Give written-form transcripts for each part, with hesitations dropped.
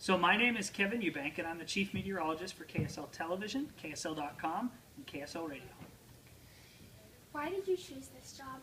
So my name is Kevin Eubank, and I'm the Chief Meteorologist for KSL Television, KSL.com, and KSL Radio. Why did you choose this job?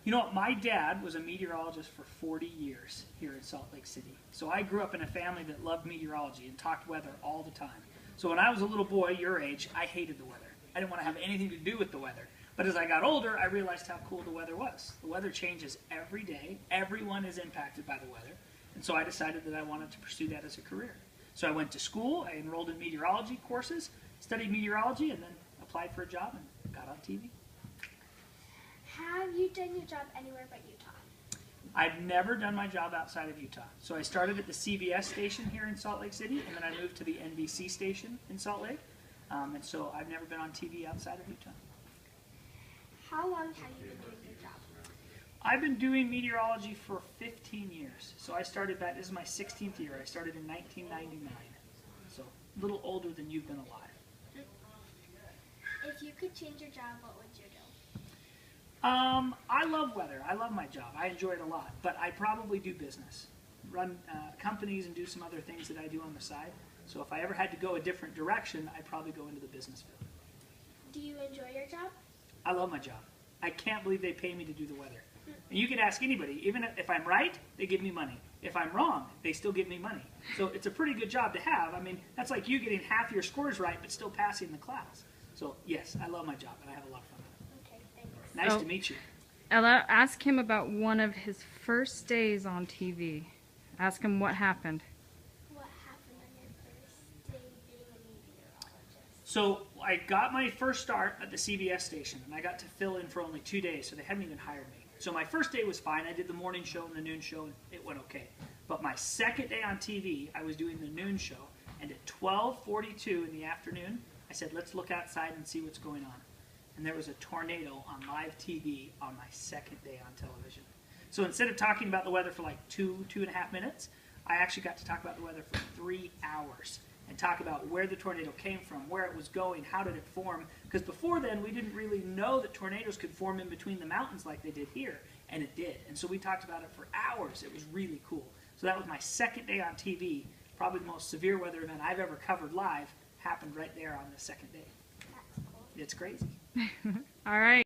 You know what, my dad was a meteorologist for 40 years here in Salt Lake City. So I grew up in a family that loved meteorology and talked weather all the time. So when I was a little boy, your age, I hated the weather. I didn't want to have anything to do with the weather. But as I got older, I realized how cool the weather was. The weather changes every day. Everyone is impacted by the weather. And so I decided that I wanted to pursue that as a career. So I went to school, I enrolled in meteorology courses, studied meteorology, and then applied for a job and got on TV. Have you done your job anywhere but Utah? I've never done my job outside of Utah. So I started at the CBS station here in Salt Lake City, and then I moved to the NBC station in Salt Lake. And so I've never been on TV outside of Utah. How long have you been doing your job? I've been doing meteorology for 15 years. So I started back, this is my 16th year. I started in 1999. So a little older than you've been alive. If you could change your job, what would you do? I love weather. I love my job. I enjoy it a lot. But I probably do business. Run companies and do some other things that I do on the side. So if I ever had to go a different direction, I'd probably go into the business field. Do you enjoy your job? I love my job. I can't believe they pay me to do the weather. And you can ask anybody. Even if I'm right, they give me money. If I'm wrong, they still give me money. So it's a pretty good job to have. I mean, that's like you getting half your scores right, but still passing the class. So yes, I love my job, and I have a lot of fun with Okay, thanks. it. Nice to meet you. Ella, ask him about one of his first days on TV. Ask him what happened. What happened on your first day being a meteorologist? So I got my first start at the CBS station, and I got to fill in for only 2 days, so they hadn't even hired me. So my first day was fine. I did the morning show and the noon show, and it went okay. But my second day on TV, I was doing the noon show, and at 12:42 in the afternoon, I said, let's look outside and see what's going on. And there was a tornado on live TV on my second day on television. So instead of talking about the weather for like 2.5 minutes, I actually got to talk about the weather for 3 hours and talk about where the tornado came from, where it was going, how did it form. Because before then, we didn't really know that tornadoes could form in between the mountains like they did here, and it did. And so we talked about it for hours. It was really cool. So that was my second day on TV. Probably the most severe weather event I've ever covered live happened right there on the second day. That's cool. It's crazy. All right.